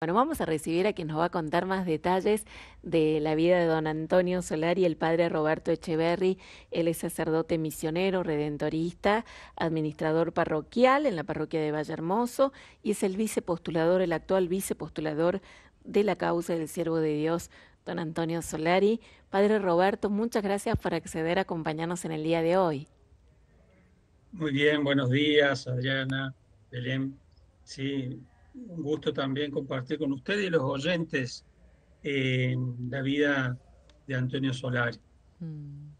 Bueno, vamos a recibir a quien nos va a contar más detalles de la vida de don Antonio Solari, el padre Roberto Echeverri. Él es sacerdote misionero, redentorista, administrador parroquial en la parroquia de Valle Hermoso y es el vicepostulador, el actual vicepostulador de la causa del siervo de Dios, don Antonio Solari. Padre Roberto, muchas gracias por acceder a acompañarnos en el día de hoy. Muy bien, buenos días, Adriana, Belén. Sí, un gusto también compartir con usted y los oyentes la vida de Antonio Solari. Mm,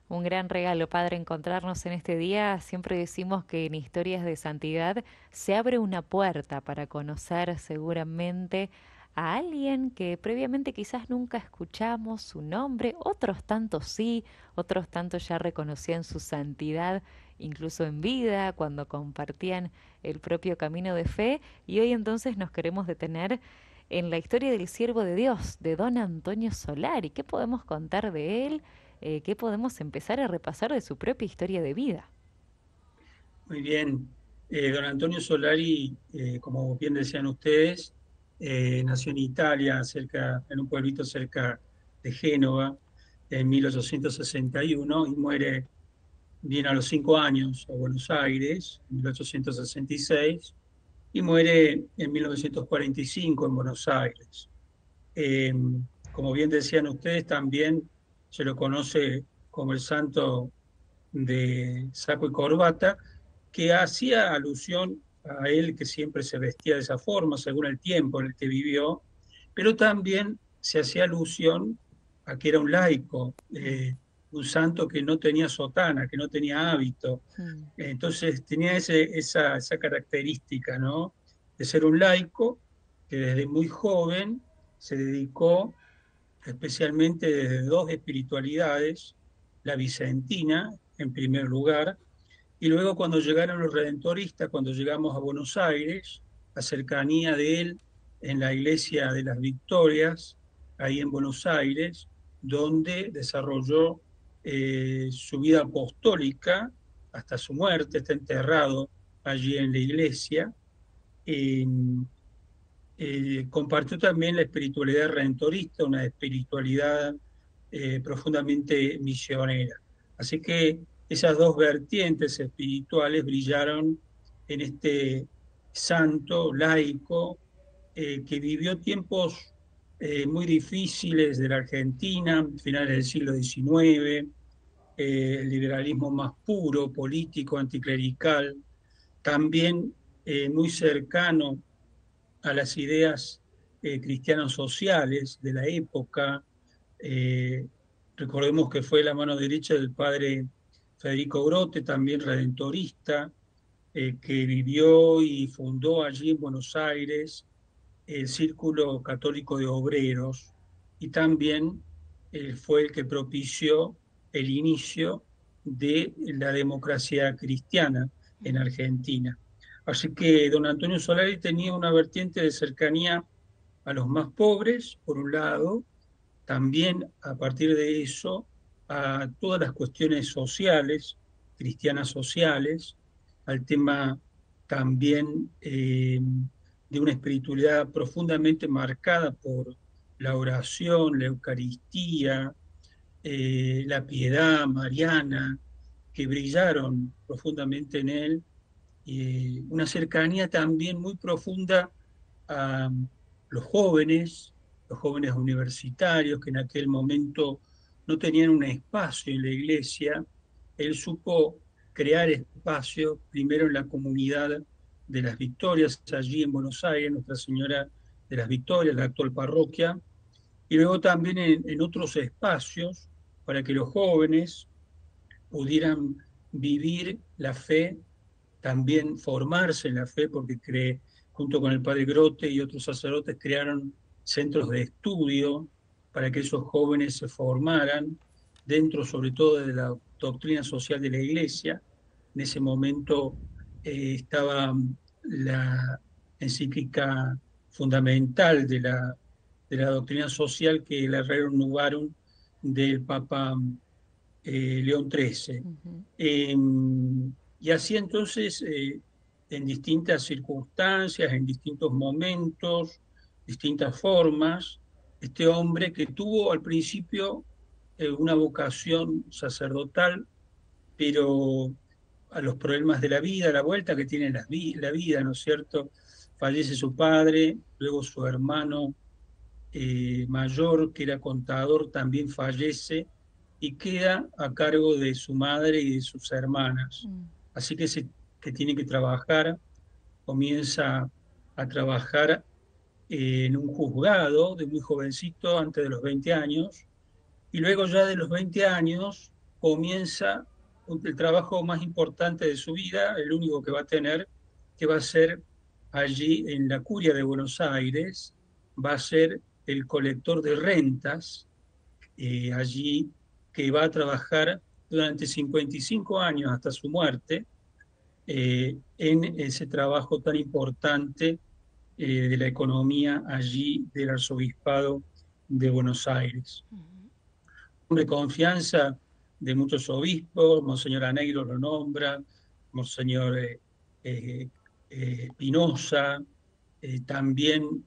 Un gran regalo, Padre, encontrarnos en este día. Siempre decimos que en historias de santidad se abre una puerta para conocer seguramente a alguien que previamente quizás nunca escuchamos su nombre, otros tantos sí, otros tantos ya reconocían su santidad, incluso en vida, cuando compartían el propio camino de fe, y hoy entonces nos queremos detener en la historia del siervo de Dios, de don Antonio Solari. ¿Qué podemos contar de él? ¿Qué podemos empezar a repasar de su propia historia de vida? Muy bien, don Antonio Solari, como bien decían ustedes, nació en Italia, en un pueblito cerca de Génova, en 1861 y muere bien a los 5 años a Buenos Aires, en 1866 y muere en 1945 en Buenos Aires. Eh, Como bien decían ustedes, también se lo conoce como el santo de saco y corbata, que hacía alusión a él que siempre se vestía de esa forma, según el tiempo en el que vivió, pero también se hacía alusión a que era un laico, un santo que no tenía sotana, que no tenía hábito. Mm. Entonces tenía esa característica, ¿no? De ser un laico que desde muy joven se dedicó especialmente desde dos espiritualidades, la vicentina en primer lugar, y luego cuando llegaron los redentoristas, cuando llegamos a Buenos Aires, a cercanía de él en la iglesia de las Victorias, ahí en Buenos Aires, donde desarrolló su vida apostólica hasta su muerte, está enterrado allí en la iglesia. Eh, Compartió también la espiritualidad redentorista, una espiritualidad profundamente misionera. Así que esas dos vertientes espirituales brillaron en este santo laico que vivió tiempos muy difíciles de la Argentina, finales del siglo XIX, el liberalismo más puro, político, anticlerical, también muy cercano a las ideas cristianos sociales de la época. Eh, Recordemos que fue la mano derecha del padre Federico Grote, también redentorista, que vivió y fundó allí en Buenos Aires el Círculo Católico de Obreros y también fue el que propició el inicio de la democracia cristiana en Argentina. Así que don Antonio Solari tenía una vertiente de cercanía a los más pobres, por un lado, también a partir de eso a todas las cuestiones sociales, cristianas sociales, al tema también de una espiritualidad profundamente marcada por la oración, la Eucaristía, la piedad mariana, que brillaron profundamente en él, una cercanía también muy profunda a los jóvenes universitarios que en aquel momento no tenían un espacio en la iglesia. Él supo crear espacio primero en la comunidad de las Victorias, allí en Buenos Aires, Nuestra Señora de las Victorias, la actual parroquia, y luego también en otros espacios para que los jóvenes pudieran vivir la fe, también formarse en la fe, porque junto con el padre Grote y otros sacerdotes crearon centros de estudio para que esos jóvenes se formaran dentro sobre todo de la doctrina social de la Iglesia. En ese momento estaba la encíclica fundamental de la doctrina social, que es la Rerum Novarum del Papa León XIII. Ujú. Eh, y así entonces, en distintas circunstancias, en distintos momentos, distintas formas. Este hombre que tuvo al principio una vocación sacerdotal, pero a los problemas de la vida, la vuelta que tiene la vida, ¿no es cierto? Fallece su padre, luego su hermano mayor, que era contador, también fallece y queda a cargo de su madre y de sus hermanas. Mm. Así que tiene que trabajar, comienza a trabajar en un juzgado de muy jovencito, antes de los 20 años, y luego ya de los 20 años comienza el trabajo más importante de su vida, el único que va a tener, que va a ser allí en la Curia de Buenos Aires, va a ser el colector de rentas, allí que va a trabajar durante 55 años hasta su muerte, en ese trabajo tan importante de la economía allí del arzobispado de Buenos Aires. Hombre de confianza de muchos obispos, Monseñor Anegro lo nombra, Monseñor Pinoza, también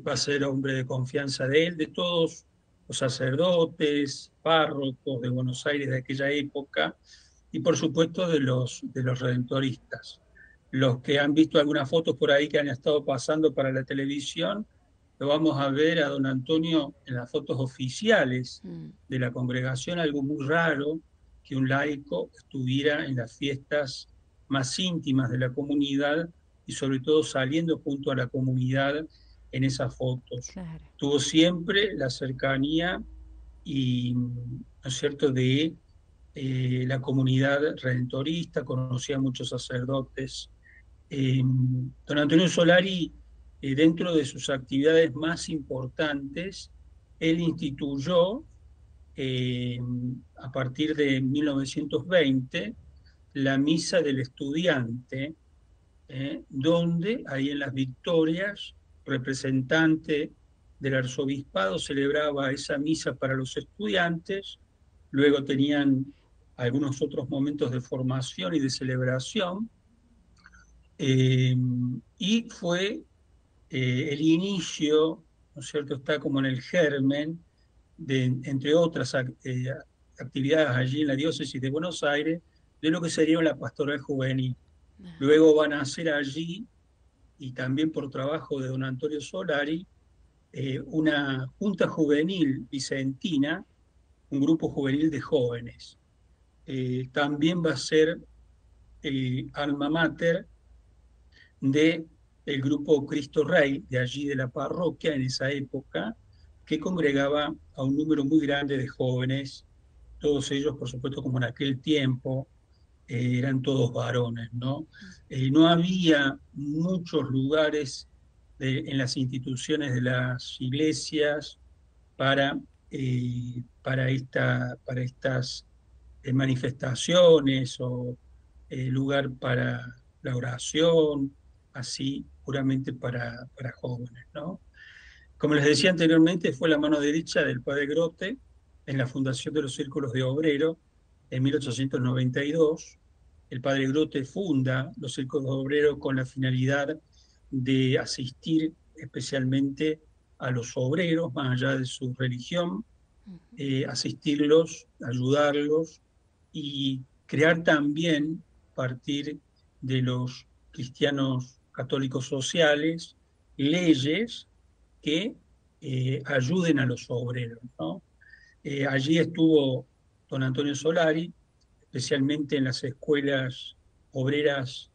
va a ser hombre de confianza de él, de todos los sacerdotes, párrocos de Buenos Aires de aquella época, y por supuesto de los redentoristas. Los que han visto algunas fotos por ahí que han estado pasando para la televisión, lo vamos a ver a don Antonio en las fotos oficiales de la congregación, algo muy raro que un laico estuviera en las fiestas más íntimas de la comunidad y sobre todo saliendo junto a la comunidad en esas fotos. Claro. Tuvo siempre la cercanía y, ¿no es cierto?, de la comunidad redentorista, conocía a muchos sacerdotes. Don Antonio Solari, dentro de sus actividades más importantes, él instituyó a partir de 1920 la Misa del Estudiante, donde ahí en las Victorias, representante del arzobispado celebraba esa misa para los estudiantes, luego tenían algunos otros momentos de formación y de celebración, y fue el inicio, ¿no es cierto?, está como en el germen, entre otras actividades allí en la diócesis de Buenos Aires, de lo que sería la pastoral juvenil. Luego van a hacer allí, y también por trabajo de don Antonio Solari, una junta juvenil vicentina, un grupo juvenil de jóvenes. También va a ser alma mater del grupo Cristo Rey, de allí de la parroquia en esa época, que congregaba a un número muy grande de jóvenes, todos ellos, por supuesto, como en aquel tiempo, eran todos varones, ¿no? No había muchos lugares en las instituciones de las iglesias para estas manifestaciones o lugar para la oración, así puramente para jóvenes, ¿no? Como les decía anteriormente, fue la mano derecha del padre Grote en la fundación de los Círculos de Obreros en 1892. El padre Grote funda los Círculos de Obreros con la finalidad de asistir especialmente a los obreros, más allá de su religión, asistirlos, ayudarlos y crear también, a partir de los cristianos católicos sociales, leyes que ayuden a los obreros, ¿no? Allí estuvo don Antonio Solari, especialmente en las escuelas obreras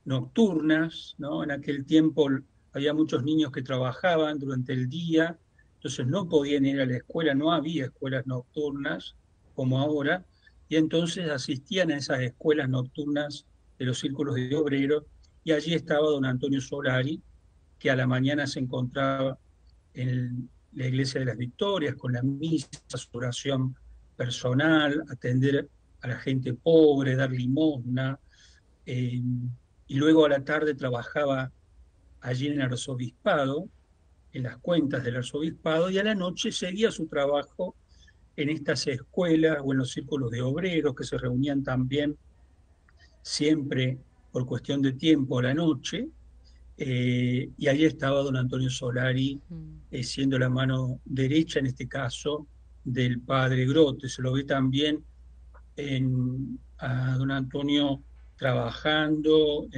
nocturnas, ¿no? En aquel tiempo había muchos niños que trabajaban durante el día, entonces no podían ir a la escuela, no había escuelas nocturnas como ahora, y entonces asistían a esas escuelas nocturnas de los círculos de obreros, y allí estaba don Antonio Solari, que a la mañana se encontraba en la iglesia de las Victorias con la misa, su oración personal, atender a la gente pobre, dar limosna, y luego a la tarde trabajaba allí en el arzobispado, en las cuentas del arzobispado, y a la noche seguía su trabajo en estas escuelas o en los círculos de obreros que se reunían también siempre por cuestión de tiempo a la noche, y ahí estaba don Antonio Solari, Mm. siendo la mano derecha en este caso del padre Grote. Se lo ve también a don Antonio trabajando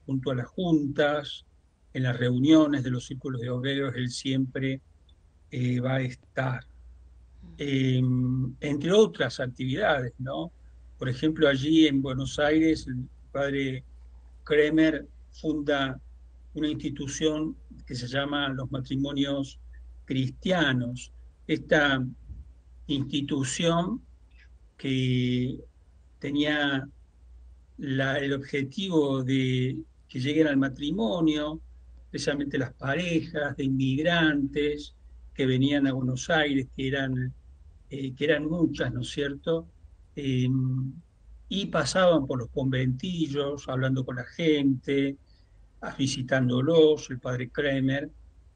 junto a las juntas, en las reuniones de los círculos de obreros, él siempre va a estar. Entre otras actividades, ¿no? Por ejemplo, allí en Buenos Aires, el padre Kremer funda una institución que se llama los matrimonios cristianos. Esta institución que tenía el objetivo de que lleguen al matrimonio, especialmente las parejas de inmigrantes que venían a Buenos Aires, que eran muchas, ¿no es cierto? Eh, y pasaban por los conventillos, hablando con la gente, visitándolos, el padre Kremer,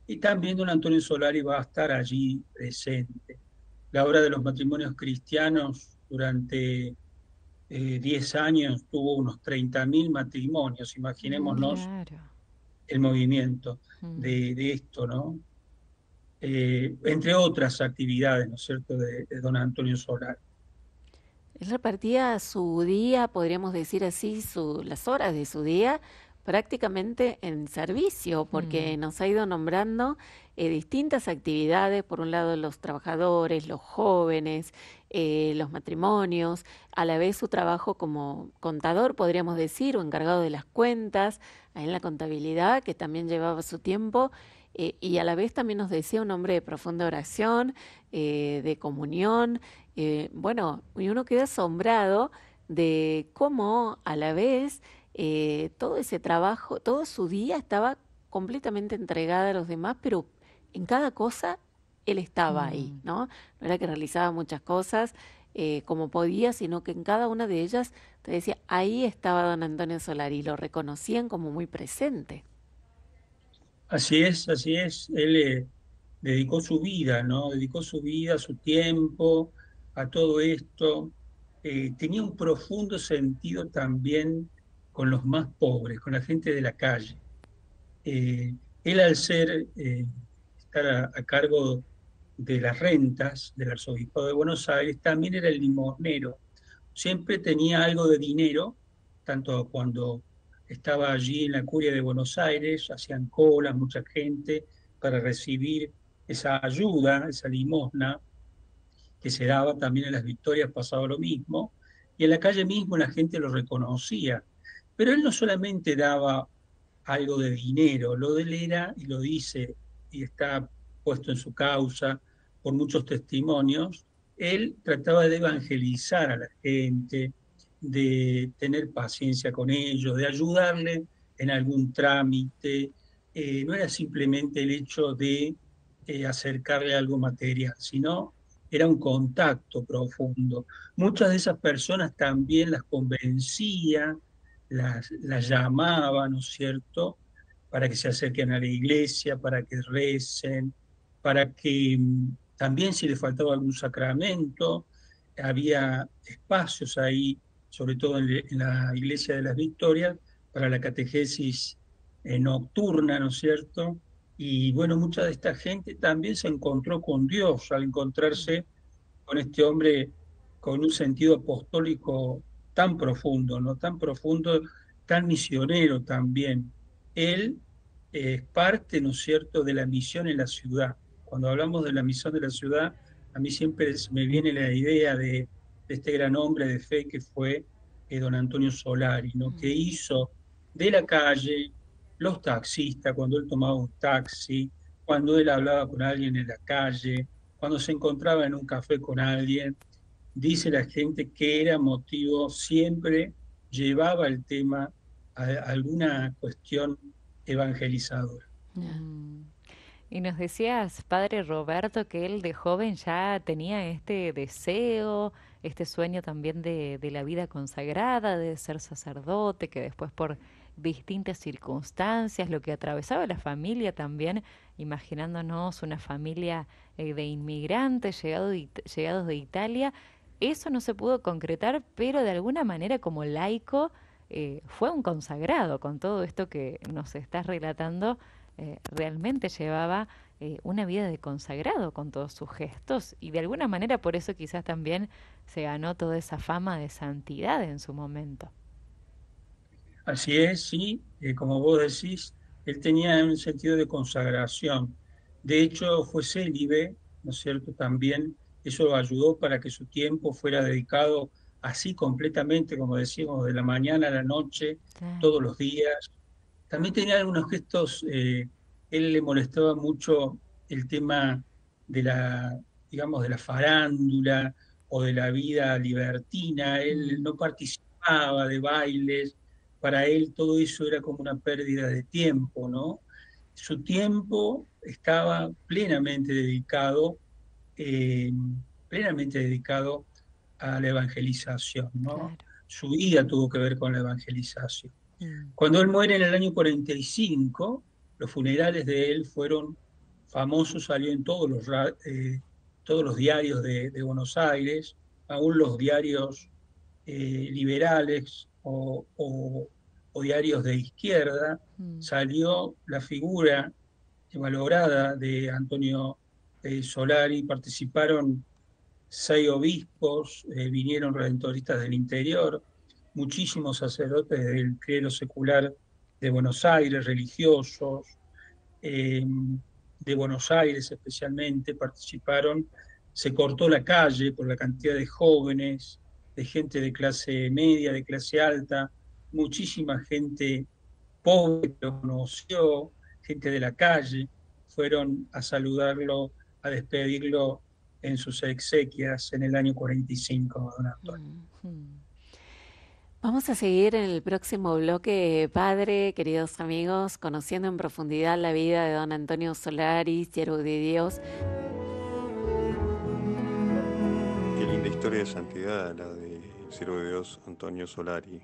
y también don Antonio Solari va a estar allí presente. La obra de los matrimonios cristianos durante 10 años tuvo unos 30.000 matrimonios, imaginémonos Claro. el movimiento Mm. de esto, ¿no? Entre otras actividades, ¿no es cierto?, de don Antonio Solari. Él repartía su día, podríamos decir así, las horas de su día prácticamente en servicio, Mm. porque nos ha ido nombrando distintas actividades, por un lado los trabajadores, los jóvenes, los matrimonios, a la vez su trabajo como contador, podríamos decir, o encargado de las cuentas, en la contabilidad, que también llevaba su tiempo, y a la vez también nos decía un hombre de profunda oración, de comunión. Bueno, y uno queda asombrado de cómo a la vez todo ese trabajo, todo su día estaba completamente entregada a los demás, pero en cada cosa él estaba ahí, Mm. ¿no? No era que realizaba muchas cosas como podía, sino que en cada una de ellas te decía, ahí estaba don Antonio Solari, y lo reconocían como muy presente. Así es, así es. Él dedicó su vida, ¿no? Dedicó su vida, su tiempo a todo esto. Tenía un profundo sentido también con los más pobres, con la gente de la calle. Él al estar a cargo de las rentas del Arzobispado de Buenos Aires, también era el limosnero. Siempre tenía algo de dinero, tanto cuando estaba allí en la curia de Buenos Aires, hacían colas, mucha gente para recibir esa ayuda, esa limosna que se daba también en las Victorias, pasaba lo mismo, y en la calle mismo la gente lo reconocía. Pero él no solamente daba algo de dinero, lo de él era, y lo dice, y está puesto en su causa por muchos testimonios, él trataba de evangelizar a la gente, de tener paciencia con ellos, de ayudarle en algún trámite. No era simplemente el hecho de acercarle algo material, sino era un contacto profundo. Muchas de esas personas también las convencía, las llamaba, ¿no es cierto?, para que se acerquen a la iglesia, para que recen, para que también si les faltaba algún sacramento, había espacios ahí, sobre todo en la iglesia de las Victorias, para la catequesis nocturna, ¿no es cierto? Y bueno, mucha de esta gente también se encontró con Dios al encontrarse con este hombre con un sentido apostólico tan profundo, ¿no? Tan profundo, tan misionero también. Él es parte, ¿no es cierto?, de la misión en la ciudad. Cuando hablamos de la misión de la ciudad, a mí siempre me viene la idea de este gran hombre de fe que fue don Antonio Solari, ¿no? Que Mm. hizo de la calle los taxistas, cuando él tomaba un taxi, cuando él hablaba con alguien en la calle, cuando se encontraba en un café con alguien, dice la gente que era motivo, siempre llevaba el tema a alguna cuestión evangelizadora. Ya. Mm. Y nos decías, padre Roberto, que él de joven ya tenía este deseo, este sueño también de la vida consagrada, de ser sacerdote, que después por distintas circunstancias, lo que atravesaba la familia también, imaginándonos una familia de inmigrantes llegados de Italia, eso no se pudo concretar, pero de alguna manera como laico fue un consagrado con todo esto que nos estás relatando. Realmente llevaba una vida de consagrado con todos sus gestos y de alguna manera por eso quizás también se ganó toda esa fama de santidad en su momento. Así es, sí, como vos decís, él tenía un sentido de consagración. De hecho, fue célibe, ¿no es cierto? También eso ayudó para que su tiempo fuera dedicado así completamente, como decimos, de la mañana a la noche, Claro. todos los días. También tenía algunos gestos, él le molestaba mucho el tema de la, digamos, de la farándula o de la vida libertina. Él Mm, no participaba de bailes, para él todo eso era como una pérdida de tiempo, ¿no? Su tiempo estaba eh, plenamente dedicado a la evangelización, ¿no? claro. Su vida tuvo que ver con la evangelización. Mm, Cuando él muere en el año 45, los funerales de él fueron famosos, salió en todos los diarios de Buenos Aires, aún los diarios liberales o diarios de izquierda, mm, salió la figura valorada de Antonio Solari, participaron 6 obispos, vinieron redentoristas del interior, muchísimos sacerdotes del clero secular de Buenos Aires, religiosos, eh, de Buenos Aires especialmente, participaron. Se cortó la calle por la cantidad de jóvenes, de gente de clase media, de clase alta, muchísima gente pobre que lo conoció, gente de la calle, fueron a saludarlo, a despedirlo en sus exequias en el año 45, don Antonio. Mm. mm. Vamos a seguir en el próximo bloque, padre, queridos amigos, conociendo en profundidad la vida de don Antonio Solari, siervo de Dios. Qué linda historia de santidad la del siervo de Dios Antonio Solari, ¿no?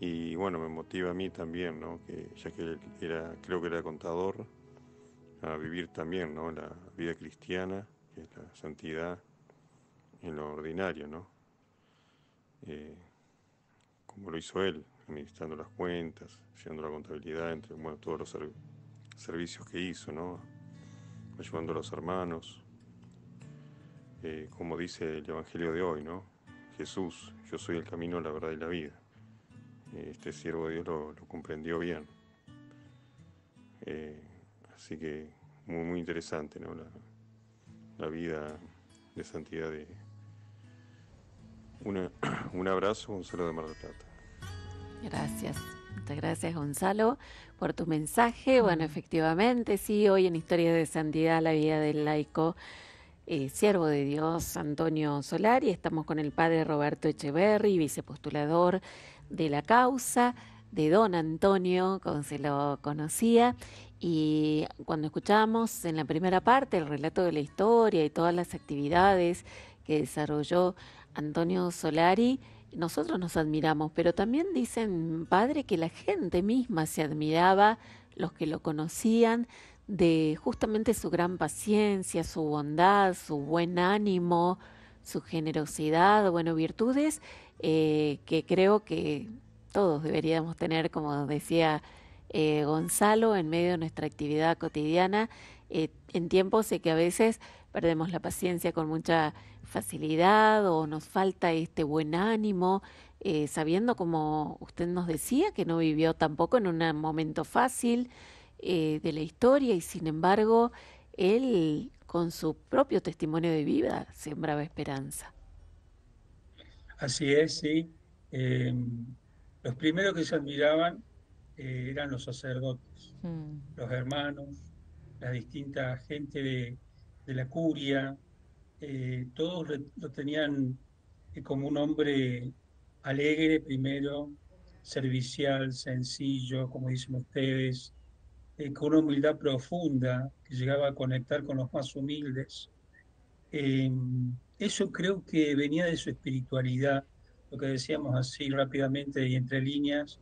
Y bueno, me motiva a mí también, ¿no? Que ya que él creo que era contador, a vivir también, ¿no? La vida cristiana, que es la santidad en lo ordinario, ¿no? Eh, como lo hizo él, administrando las cuentas, llevando la contabilidad entre, bueno, todos los servicios que hizo, ¿no? Ayudando a los hermanos, como dice el Evangelio de hoy, ¿no? Jesús, yo soy el camino, la verdad y la vida. Este siervo de Dios lo comprendió bien. Eh, Así que muy, muy interesante, ¿no? La vida de santidad de una, un abrazo, Gonzalo de Mar del Plata. Gracias. Muchas gracias, Gonzalo, por tu mensaje. Bueno, Mm. efectivamente, sí, hoy en Historia de Santidad, la vida del laico, siervo de Dios, Antonio Solari. Estamos con el padre Roberto Echeverri, vicepostulador de la causa de don Antonio, como se lo conocía. Y cuando escuchamos en la primera parte el relato de la historia y todas las actividades que desarrolló Antonio Solari, nosotros nos admiramos, pero también dicen, padre, que la gente misma se admiraba, los que lo conocían, de justamente su gran paciencia, su bondad, su buen ánimo, su generosidad, bueno, virtudes que creo que todos deberíamos tener, como decía Gonzalo, en medio de nuestra actividad cotidiana, en tiempos en que a veces perdemos la paciencia con mucha facilidad o nos falta este buen ánimo, sabiendo, como usted nos decía, que no vivió tampoco en un momento fácil de la historia y sin embargo él con su propio testimonio de vida sembraba esperanza. Así es, sí. Eh, los primeros que se admiraban eran los sacerdotes, Mm, los hermanos, la distinta gente de la curia, todos lo tenían como un hombre alegre primero, servicial, sencillo, como dicen ustedes, con una humildad profunda que llegaba a conectar con los más humildes. Eh, Eso creo que venía de su espiritualidad, lo que decíamos así rápidamente y entre líneas,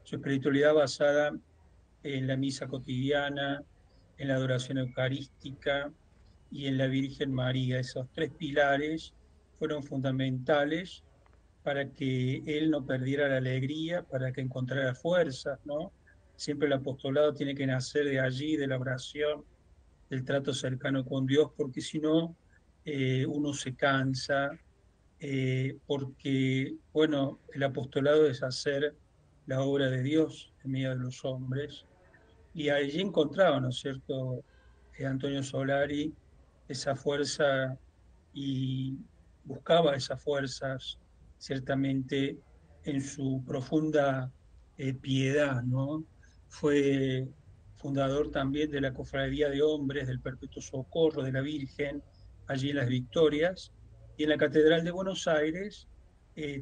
su espiritualidad basada en la misa cotidiana, en la adoración eucarística y en la Virgen María. Esos 3 pilares fueron fundamentales para que él no perdiera la alegría, para que encontrara fuerzas, ¿no? Siempre el apostolado tiene que nacer de allí, de la oración, del trato cercano con Dios, porque si no, uno se cansa, porque, bueno, el apostolado es hacer la obra de Dios en medio de los hombres. Y allí encontraba, ¿no es cierto?, Antonio Solari, esa fuerza y buscaba esas fuerzas ciertamente en su profunda piedad, ¿no? Fue fundador también de la Cofradía de Hombres del Perpetuo Socorro de la Virgen, allí en Las Victorias, y en la Catedral de Buenos Aires,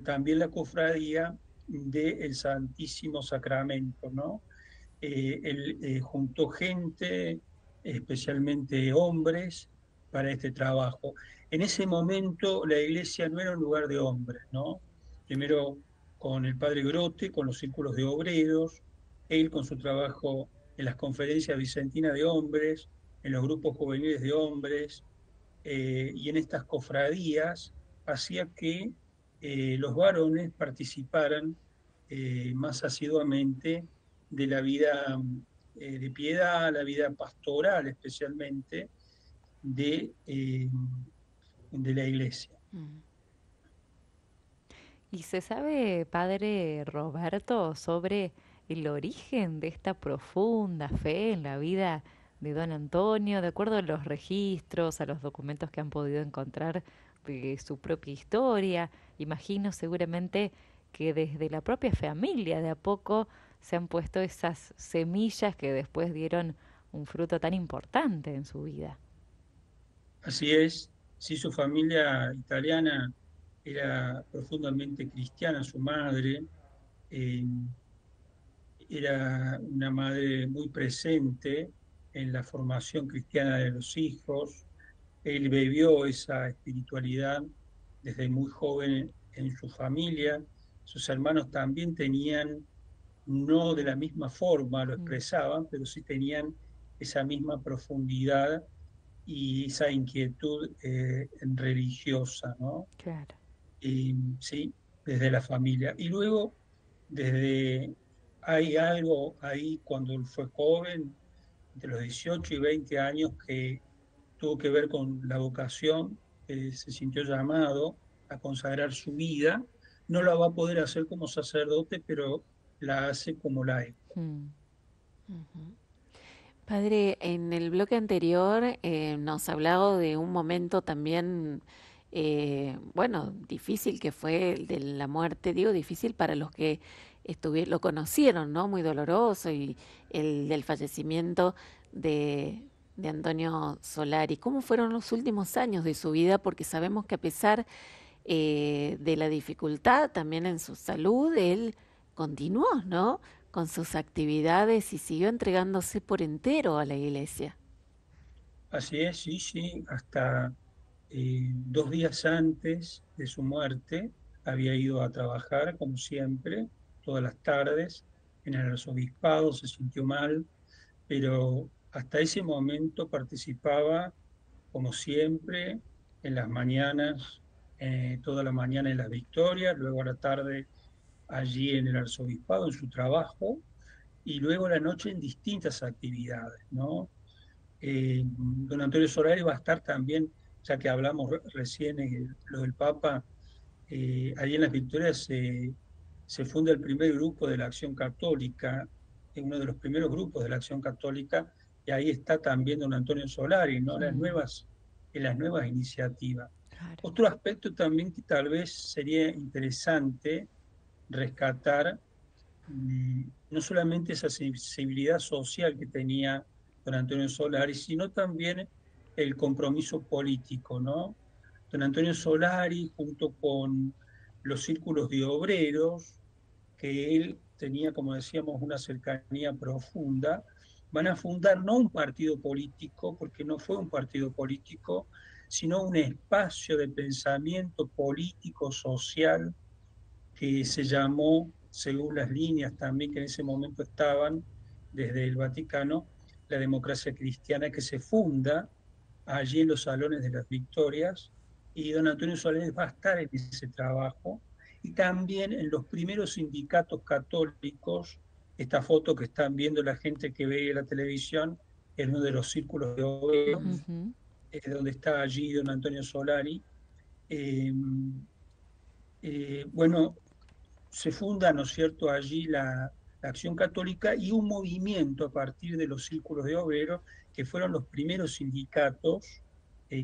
también la Cofradía del Santísimo Sacramento, ¿no? Él juntó gente, especialmente hombres, para este trabajo. En ese momento la iglesia no era un lugar de hombres, ¿no? Primero con el padre Grote, con los círculos de obreros, él con su trabajo en las conferencias vicentinas de hombres, en los grupos juveniles de hombres, y en estas cofradías hacía que los varones participaran más asiduamente de la vida de piedad, la vida pastoral especialmente de la iglesia. Mm. ¿Y se sabe, padre Roberto, sobre el origen de esta profunda fe en la vida de don Antonio, de acuerdo a los registros, a los documentos que han podido encontrar de su propia historia? Imagino seguramente que desde la propia familia de a poco se han puesto esas semillas que después dieron un fruto tan importante en su vida. Así es, sí, su familia italiana era profundamente cristiana, su madre eh, era una madre muy presente en la formación cristiana de los hijos. Él bebió esa espiritualidad desde muy joven en su familia. Sus hermanos también tenían, no de la misma forma lo Mm, expresaban, pero sí tenían esa misma profundidad y esa inquietud religiosa, ¿no? claro. Y, sí, desde la familia. Y luego, desde, hay algo ahí cuando él fue joven, de los 18 y 20 años, que tuvo que ver con la vocación, se sintió llamado a consagrar su vida. No la va a poder hacer como sacerdote, pero la hace como laico. Mm, Ujú. Padre, en el bloque anterior nos ha hablado de un momento también, bueno, difícil que fue el de la muerte, digo difícil para los que lo conocieron, ¿no? Muy doloroso, y el del fallecimiento de Antonio Solari. ¿Cómo fueron los últimos años de su vida? Porque sabemos que a pesar de la dificultad también en su salud, él continuó, ¿no? Con sus actividades y siguió entregándose por entero a la iglesia. Así es, sí, sí, hasta 2 días antes de su muerte había ido a trabajar, como siempre, todas las tardes en el arzobispado, se sintió mal, pero hasta ese momento participaba, como siempre, en las mañanas, toda la mañana en las victorias, luego a la tarde allí en el arzobispado, en su trabajo, y luego a la noche en distintas actividades, ¿no? Don Antonio Solari va a estar también, ya que hablamos recién lo del Papa, allí en las Victorias se funda el primer grupo de la Acción Católica, uno de los primeros grupos de la Acción Católica, y ahí está también don Antonio Solari, ¿no? mm, En las nuevas iniciativas. claro. Otro aspecto también que tal vez sería interesante rescatar, no solamente esa sensibilidad social que tenía don Antonio Solari, sino también el compromiso político, ¿no? Don Antonio Solari, junto con los círculos de obreros, que él tenía, como decíamos, una cercanía profunda, van a fundar no un partido político, porque no fue un partido político, sino un espacio de pensamiento político, social, que se llamó, según las líneas también que en ese momento estaban desde el Vaticano, la democracia cristiana, que se funda allí en los salones de las Victorias, y don Antonio Solís va a estar en ese trabajo, y también en los primeros sindicatos católicos. Esta foto que están viendo la gente que ve la televisión es uno de los círculos de obreros, Ujú. donde está allí don Antonio Solari. Eh, bueno, se funda, ¿no es cierto?, allí la Acción Católica y un movimiento a partir de los círculos de obreros, que fueron los primeros sindicatos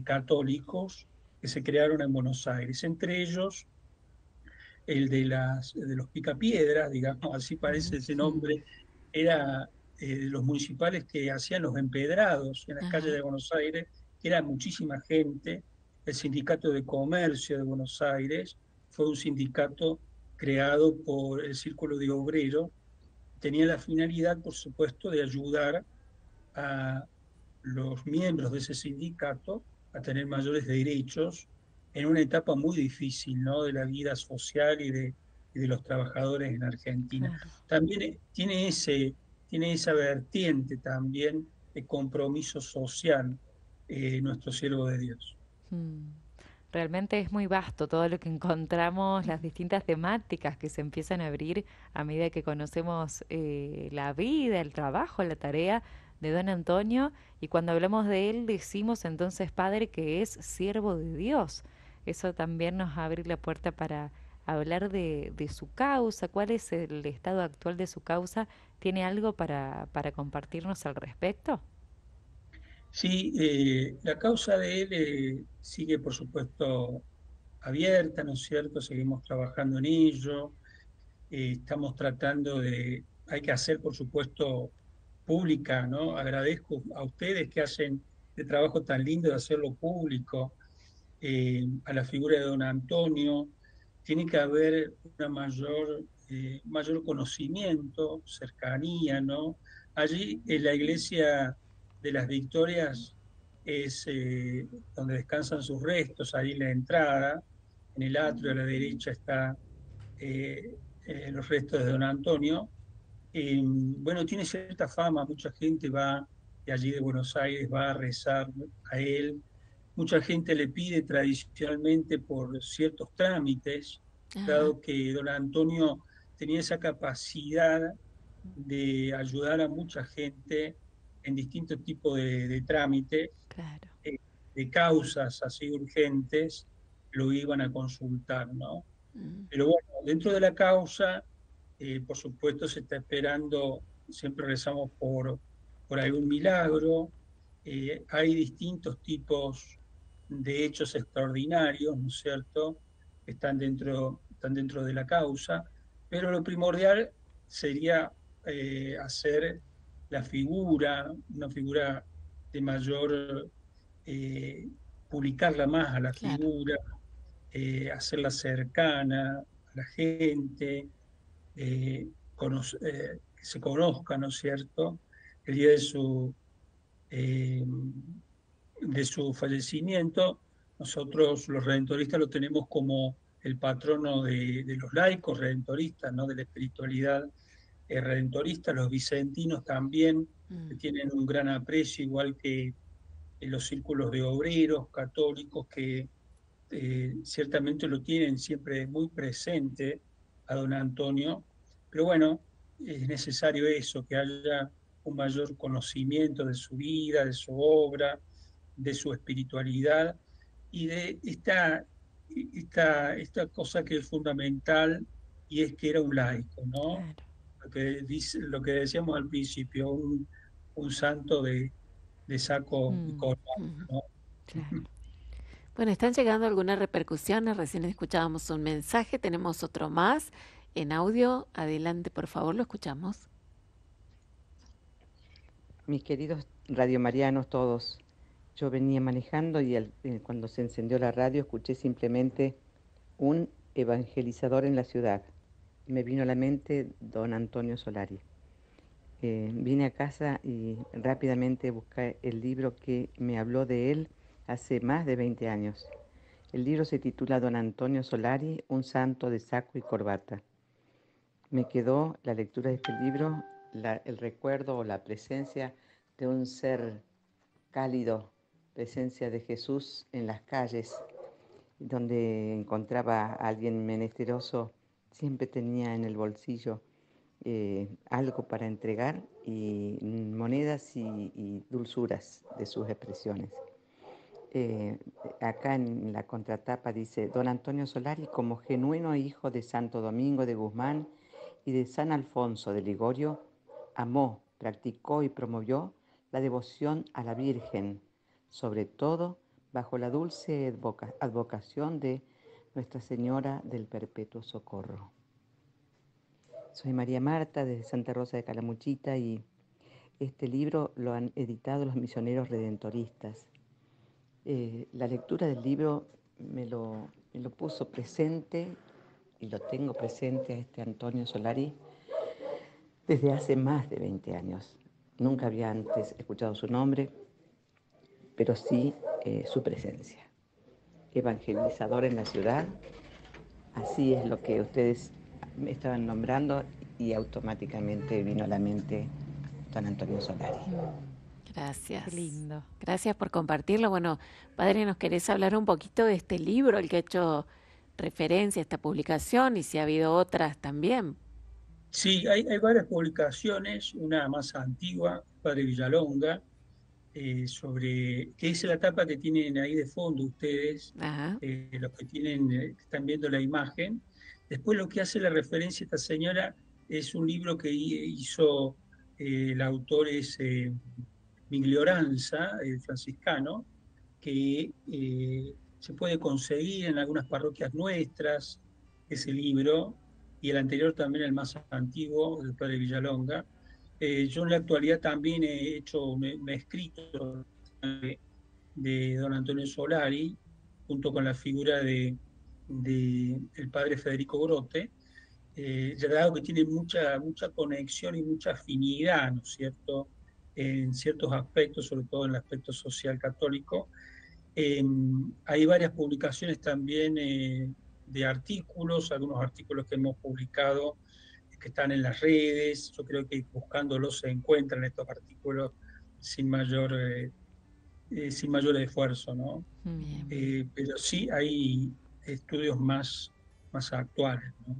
católicos que se crearon en Buenos Aires. Entre ellos, el de los Picapiedras, digamos, así parece ese Ujú. nombre, era de los municipales que hacían los empedrados en las calles Ajá. de Buenos Aires, que era muchísima gente. El Sindicato de Comercio de Buenos Aires fue un sindicato creado por el Círculo de Obreros. Tenía la finalidad, por supuesto, de ayudar a los miembros de ese sindicato a tener mayores derechos en una etapa muy difícil, ¿no?, de la vida social y de los trabajadores en Argentina. Claro. También tiene esa vertiente también de compromiso social, nuestro siervo de Dios. Mm. Realmente es muy vasto todo lo que encontramos, las distintas temáticas que se empiezan a abrir a medida que conocemos la vida, el trabajo, la tarea de don Antonio. Y cuando hablamos de él, decimos entonces, Padre, que es siervo de Dios. Eso también nos abre la puerta para hablar de su causa. ¿Cuál es el estado actual de su causa? ¿Tiene algo para compartirnos al respecto? Sí, la causa de él sigue, por supuesto, abierta, ¿no es cierto? Seguimos trabajando en ello. Estamos tratando hay que hacer, por supuesto, pública, ¿no? Agradezco a ustedes que hacen el trabajo tan lindo de hacerlo público, a la figura de don Antonio. Tiene que haber una mayor conocimiento, cercanía, ¿no? Allí en la iglesia de las Victorias es donde descansan sus restos, ahí en la entrada, en el atrio a la derecha está los restos de don Antonio. Bueno, tiene cierta fama, mucha gente va de allí de Buenos Aires, va a rezar a él. Mucha gente le pide tradicionalmente por ciertos trámites, Ajá. dado que don Antonio tenía esa capacidad de ayudar a mucha gente en distintos tipos de trámites, Claro. eh, de causas así urgentes, lo iban a consultar, ¿no? Mm. Pero bueno, dentro de la causa, por supuesto, se está esperando, siempre rezamos por algún milagro. Hay distintos tipos de hechos extraordinarios, ¿no es cierto?, que están dentro de la causa, pero lo primordial sería hacer una figura de mayor, eh, publicarla más a la Claro. figura, hacerla cercana a la gente, que se conozca, ¿no es cierto? El día eh, de su fallecimiento, nosotros los redentoristas lo tenemos como el patrono de los laicos redentoristas, ¿no?, de la espiritualidad redentorista. Los vicentinos también Mm. tienen un gran aprecio, igual que en los círculos de obreros católicos que ciertamente lo tienen siempre muy presente a don Antonio, pero bueno, es necesario eso, que haya un mayor conocimiento de su vida, de su obra, de su espiritualidad y de esta cosa que es fundamental, y es que era un laico, ¿no? Claro. Lo que decíamos al principio, un santo de saco y Mm. corbata, Ujú. ¿no? Claro. Bueno, están llegando algunas repercusiones. Recién escuchábamos un mensaje, tenemos otro más en audio. Adelante, por favor, lo escuchamos. Mis queridos radiomarianos todos, yo venía manejando y cuando se encendió la radio escuché simplemente un evangelizador en la ciudad. Me vino a la mente don Antonio Solari. Vine a casa y rápidamente busqué el libro que me habló de él hace más de 20 años. El libro se titula Don Antonio Solari, un santo de saco y corbata. Me quedó la lectura de este libro, el recuerdo o la presencia de un ser cálido, presencia de Jesús en las calles, donde encontraba a alguien menesteroso, siempre tenía en el bolsillo algo para entregar y monedas y dulzuras de sus expresiones. Acá en la contratapa dice: Don Antonio Solari, como genuino hijo de Santo Domingo de Guzmán y de San Alfonso de Ligorio, amó, practicó y promovió la devoción a la Virgen, sobre todo bajo la dulce advocación de Nuestra Señora del Perpetuo Socorro. Soy María Marta de Santa Rosa de Calamuchita y este libro lo han editado los misioneros redentoristas. La lectura del libro me lo puso presente y lo tengo presente a este Antonio Solari desde hace más de 20 años. Nunca había antes escuchado su nombre, pero sí su presencia. Evangelizador en la ciudad, así es lo que ustedes me estaban nombrando y automáticamente vino a la mente don Antonio Solari. Gracias. Qué lindo. Gracias por compartirlo. Bueno, padre, ¿nos querés hablar un poquito de este libro, el que ha hecho referencia a esta publicación, y si ha habido otras también? Sí, hay varias publicaciones, una más antigua, Padre Villalonga, sobre, que es la tapa que tienen ahí de fondo ustedes, Ajá. los que tienen, que están viendo la imagen. Después lo que hace la referencia a esta señora es un libro que hizo el autor es Miglioranza, el franciscano, que se puede conseguir en algunas parroquias nuestras, ese libro, y el anterior también, el más antiguo, del padre Villalonga. Yo en la actualidad también he hecho, me he escrito de don Antonio Solari, junto con la figura de el padre Federico Grote, ya dado que tiene mucha conexión y mucha afinidad, ¿no es cierto?, en ciertos aspectos, sobre todo en el aspecto social católico. Hay varias publicaciones también de artículos, algunos artículos que hemos publicado que están en las redes. Yo creo que buscándolos se encuentran estos artículos sin mayor, sin mayor esfuerzo, ¿no? Pero sí hay estudios más actuales, ¿no?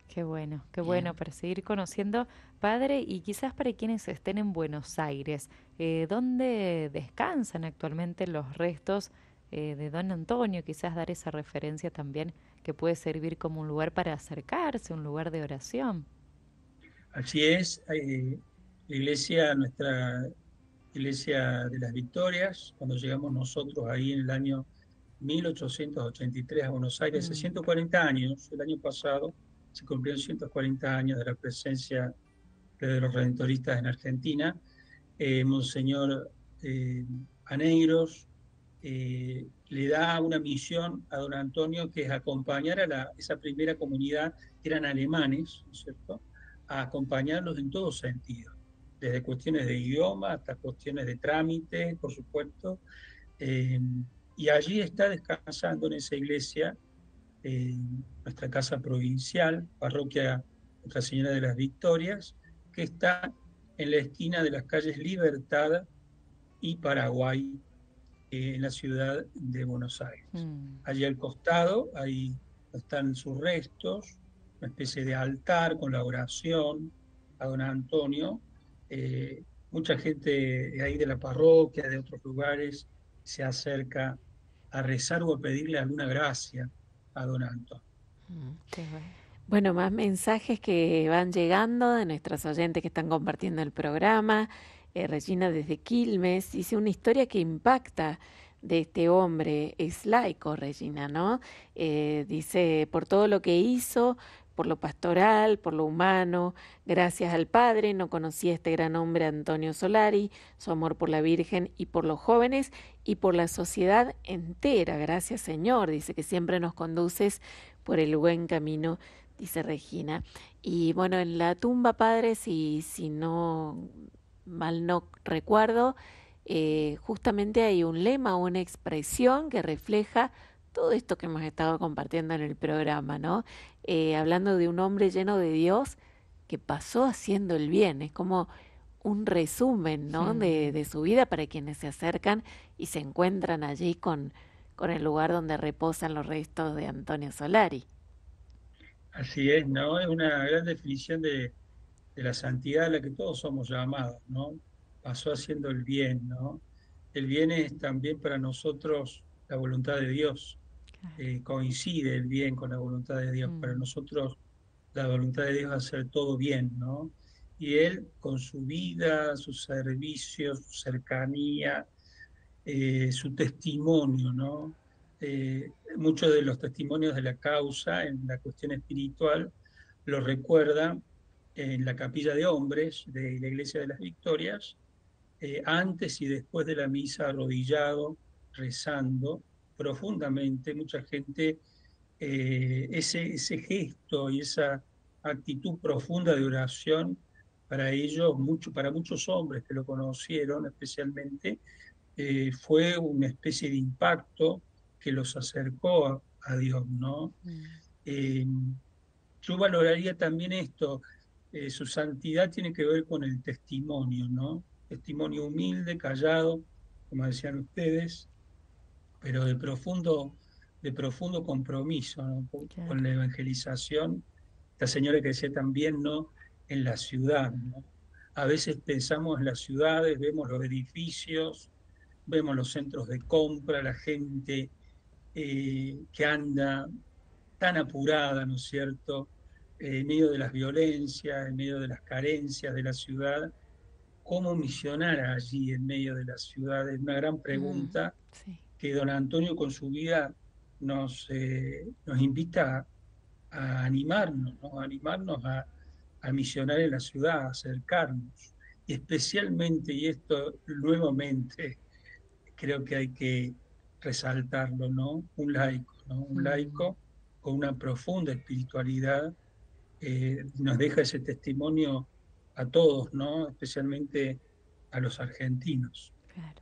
Qué Bien. bueno para seguir conociendo, padre, y quizás para quienes estén en Buenos Aires, ¿dónde descansan actualmente los restos de don Antonio? Quizás dar esa referencia también que puede servir como un lugar para acercarse, un lugar de oración. Así es, la iglesia, nuestra iglesia de las Victorias, cuando llegamos nosotros ahí en el año 1883 a Buenos Aires, hace Mm, 140 años, el año pasado se cumplieron 140 años de la presencia de los redentoristas en Argentina. Monseñor Aneiros le da una misión a don Antonio, que es acompañar a esa primera comunidad, que eran alemanes, ¿no es cierto?, a acompañarlos en todo sentido, desde cuestiones de idioma hasta cuestiones de trámite, por supuesto. Eh, y allí está descansando en esa iglesia, nuestra casa provincial, parroquia Nuestra Señora de las Victorias, que está en la esquina de las calles Libertad y Paraguay, en la ciudad de Buenos Aires. mm. Allí al costado, ahí están sus restos, una especie de altar con la oración a don Antonio. Mucha gente de ahí de la parroquia, de otros lugares, se acerca a rezar o a pedirle alguna gracia a don Antonio. Qué bueno. Bueno, más mensajes que van llegando de nuestros oyentes que están compartiendo el programa. Regina desde Quilmes dice una historia que impacta de este hombre. Es laico, Regina, ¿no? Dice, por todo lo que hizo, por lo pastoral, por lo humano, gracias al Padre, no conocía a este gran hombre Antonio Solari, su amor por la Virgen y por los jóvenes y por la sociedad entera. Gracias, Señor. Dice que siempre nos conduces por el buen camino, dice Regina. Y bueno, en la tumba, padre, si no mal no recuerdo, justamente hay un lema, una expresión que refleja todo esto que hemos estado compartiendo en el programa, ¿no? Hablando de un hombre lleno de Dios que pasó haciendo el bien. Es como un resumen, ¿no?, de su vida para quienes se acercan y se encuentran allí con con el lugar donde reposan los restos de Antonio Solari. Así es, ¿no? Es una gran definición de la santidad a la que todos somos llamados, ¿no? Pasó haciendo el bien, ¿no? El bien es también para nosotros la voluntad de Dios. Claro. Coincide el bien con la voluntad de Dios. Para nosotros la voluntad de Dios es hacer todo bien, ¿no? Y Él con su vida, su servicio, su cercanía, su testimonio, ¿no? Muchos de los testimonios de la causa en la cuestión espiritual lo recuerdan en la capilla de hombres de la Iglesia de las Victorias, antes y después de la misa, arrodillado, rezando profundamente. Mucha gente, ese gesto y esa actitud profunda de oración, para ellos, para muchos hombres que lo conocieron especialmente, fue una especie de impacto que los acercó a Dios, ¿no? Eh, yo valoraría también esto, su santidad tiene que ver con el testimonio, ¿no? Testimonio humilde, callado, como decían ustedes, pero de profundo compromiso, ¿no? Con Claro. la evangelización. Esta señora que decía también, ¿no? En la ciudad, ¿no? A veces pensamos en las ciudades, vemos los edificios, vemos los centros de compra, la gente que anda tan apurada, ¿no es cierto? En medio de las violencias, en medio de las carencias de la ciudad, ¿cómo misionar allí en medio de la ciudad? Es una gran pregunta Sí. que don Antonio con su vida nos invita a animarnos, ¿no? A animarnos a misionar en la ciudad, a acercarnos. Y especialmente, y esto nuevamente creo que hay que resaltarlo, ¿no? Un laico, ¿no? Un laico con una profunda espiritualidad nos deja ese testimonio a todos, ¿no? Especialmente a los argentinos. Claro.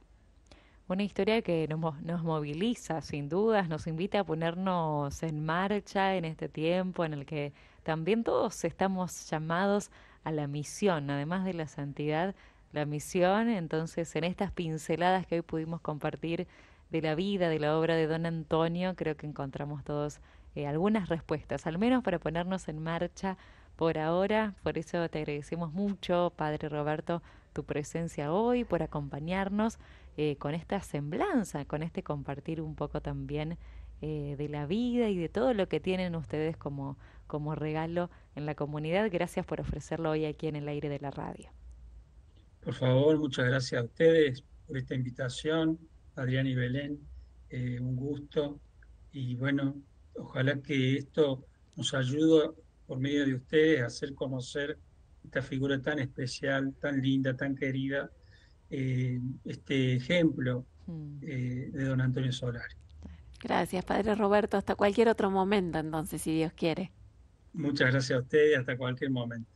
Una historia que nos moviliza, sin dudas, nos invita a ponernos en marcha en este tiempo en el que también todos estamos llamados a la misión, además de la santidad, la misión. Entonces, en estas pinceladas que hoy pudimos compartir de la vida, de la obra de don Antonio, creo que encontramos todos algunas respuestas, al menos para ponernos en marcha por ahora. Por eso te agradecemos mucho, Padre Roberto, tu presencia hoy, por acompañarnos con esta semblanza, con este compartir un poco también de la vida y de todo lo que tienen ustedes como regalo en la comunidad. Gracias por ofrecerlo hoy aquí en el aire de la radio. Por favor, muchas gracias a ustedes por esta invitación, Adrián y Belén, un gusto. Y bueno, ojalá que esto nos ayude por medio de ustedes a hacer conocer esta figura tan especial, tan linda, tan querida, este ejemplo de don Antonio Solari. Gracias, Padre Roberto. Hasta cualquier otro momento, entonces, si Dios quiere. Muchas gracias a ustedes, hasta cualquier momento.